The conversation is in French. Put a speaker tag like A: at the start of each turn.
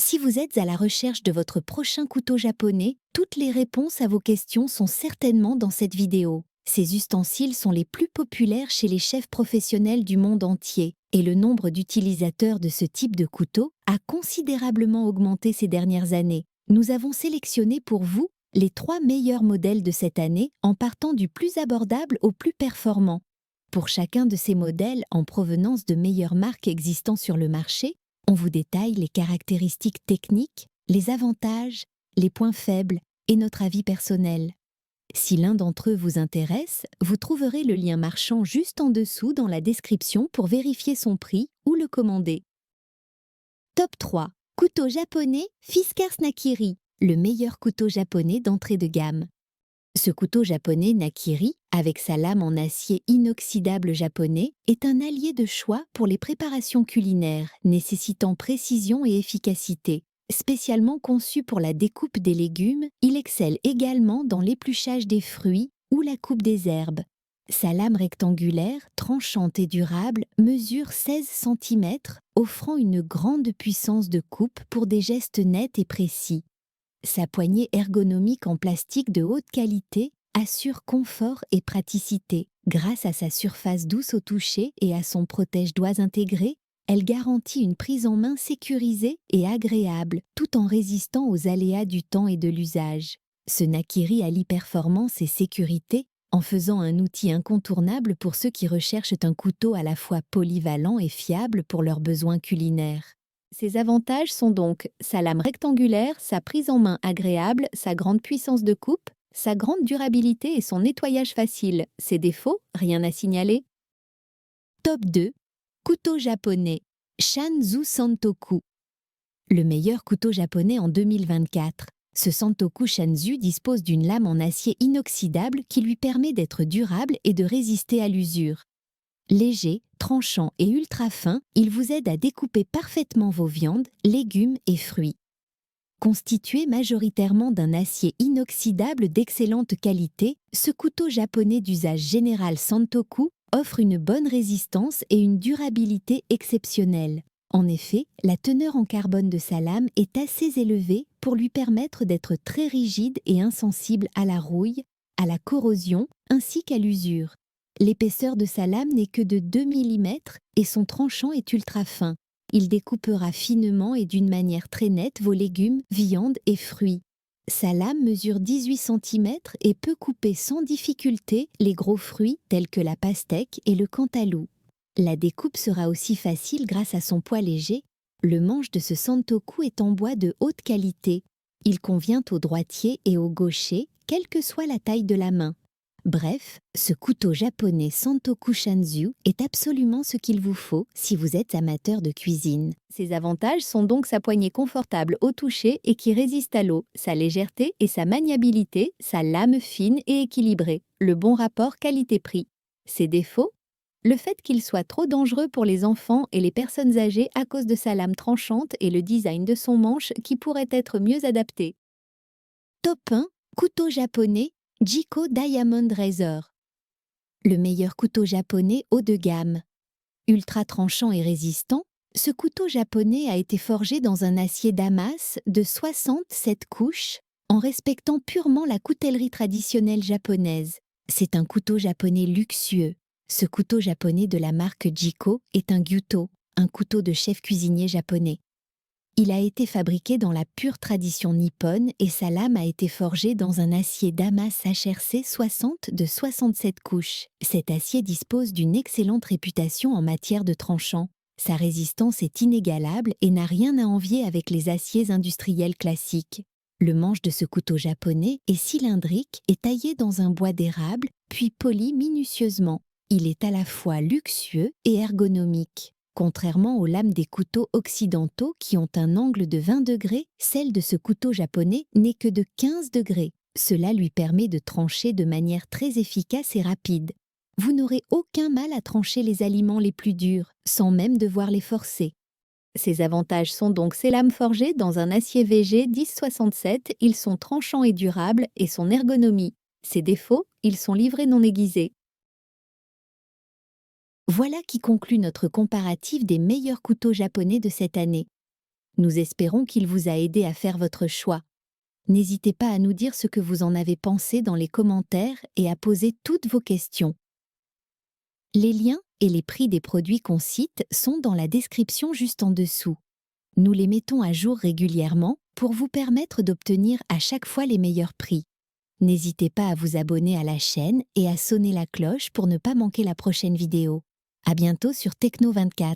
A: Si vous êtes à la recherche de votre prochain couteau japonais, toutes les réponses à vos questions sont certainement dans cette vidéo. Ces ustensiles sont les plus populaires chez les chefs professionnels du monde entier et le nombre d'utilisateurs de ce type de couteau a considérablement augmenté ces dernières années. Nous avons sélectionné pour vous les 3 meilleurs modèles de cette année en partant du plus abordable au plus performant. Pour chacun de ces modèles en provenance de meilleures marques existant sur le marché, on vous détaille les caractéristiques techniques, les avantages, les points faibles et notre avis personnel. Si l'un d'entre eux vous intéresse, vous trouverez le lien marchand juste en dessous dans la description pour vérifier son prix ou le commander. Top 3. Couteau japonais Fiskars Nakiri, le meilleur couteau japonais d'entrée de gamme. Ce couteau japonais Nakiri, avec sa lame en acier inoxydable japonais, est un allié de choix pour les préparations culinaires nécessitant précision et efficacité. Spécialement conçu pour la découpe des légumes, il excelle également dans l'épluchage des fruits ou la coupe des herbes. Sa lame rectangulaire, tranchante et durable, mesure 16 cm, offrant une grande puissance de coupe pour des gestes nets et précis. Sa poignée ergonomique en plastique de haute qualité assure confort et praticité. Grâce à sa surface douce au toucher et à son protège-doigts intégré, elle garantit une prise en main sécurisée et agréable, tout en résistant aux aléas du temps et de l'usage. Ce Nakiri allie performance et sécurité, en faisant un outil incontournable pour ceux qui recherchent un couteau à la fois polyvalent et fiable pour leurs besoins culinaires. Ses avantages sont donc sa lame rectangulaire, sa prise en main agréable, sa grande puissance de coupe, sa grande durabilité et son nettoyage facile. Ses défauts, rien à signaler. Top 2. Couteau japonais Shanzu Santoku. Le meilleur couteau japonais en 2024. Ce Santoku Shanzu dispose d'une lame en acier inoxydable qui lui permet d'être durable et de résister à l'usure. Léger, tranchant et ultra fin, il vous aide à découper parfaitement vos viandes, légumes et fruits. Constitué majoritairement d'un acier inoxydable d'excellente qualité, ce couteau japonais d'usage général Santoku offre une bonne résistance et une durabilité exceptionnelle. En effet, la teneur en carbone de sa lame est assez élevée pour lui permettre d'être très rigide et insensible à la rouille, à la corrosion ainsi qu'à l'usure. L'épaisseur de sa lame n'est que de 2 mm et son tranchant est ultra fin. Il découpera finement et d'une manière très nette vos légumes, viandes et fruits. Sa lame mesure 18 cm et peut couper sans difficulté les gros fruits tels que la pastèque et le cantaloup. La découpe sera aussi facile grâce à son poids léger. Le manche de ce Santoku est en bois de haute qualité. Il convient aux droitiers et aux gauchers, quelle que soit la taille de la main. Bref, ce couteau japonais Santoku Shanzu est absolument ce qu'il vous faut si vous êtes amateur de cuisine. Ses avantages sont donc sa poignée confortable au toucher et qui résiste à l'eau, sa légèreté et sa maniabilité, sa lame fine et équilibrée, le bon rapport qualité-prix. Ses défauts ? Le fait qu'il soit trop dangereux pour les enfants et les personnes âgées à cause de sa lame tranchante et le design de son manche qui pourrait être mieux adapté. Top 1. Couteau japonais Jiko Diamond Razor. Le meilleur couteau japonais haut de gamme. Ultra tranchant et résistant, ce couteau japonais a été forgé dans un acier damas de 67 couches en respectant purement la coutellerie traditionnelle japonaise. C'est un couteau japonais luxueux. Ce couteau japonais de la marque Jiko est un gyuto, un couteau de chef cuisinier japonais. Il a été fabriqué dans la pure tradition nippone et sa lame a été forgée dans un acier damas HRC 60 de 67 couches. Cet acier dispose d'une excellente réputation en matière de tranchant. Sa résistance est inégalable et n'a rien à envier avec les aciers industriels classiques. Le manche de ce couteau japonais est cylindrique et taillé dans un bois d'érable, puis poli minutieusement. Il est à la fois luxueux et ergonomique. Contrairement aux lames des couteaux occidentaux qui ont un angle de 20 degrés, celle de ce couteau japonais n'est que de 15 degrés. Cela lui permet de trancher de manière très efficace et rapide. Vous n'aurez aucun mal à trancher les aliments les plus durs, sans même devoir les forcer. Ses avantages sont donc ses lames forgées dans un acier VG 1067, ils sont tranchants et durables, et son ergonomie. Ses défauts, ils sont livrés non aiguisés. Voilà qui conclut notre comparatif des meilleurs couteaux japonais de cette année. Nous espérons qu'il vous a aidé à faire votre choix. N'hésitez pas à nous dire ce que vous en avez pensé dans les commentaires et à poser toutes vos questions. Les liens et les prix des produits qu'on cite sont dans la description juste en dessous. Nous les mettons à jour régulièrement pour vous permettre d'obtenir à chaque fois les meilleurs prix. N'hésitez pas à vous abonner à la chaîne et à sonner la cloche pour ne pas manquer la prochaine vidéo. À bientôt sur Techno24.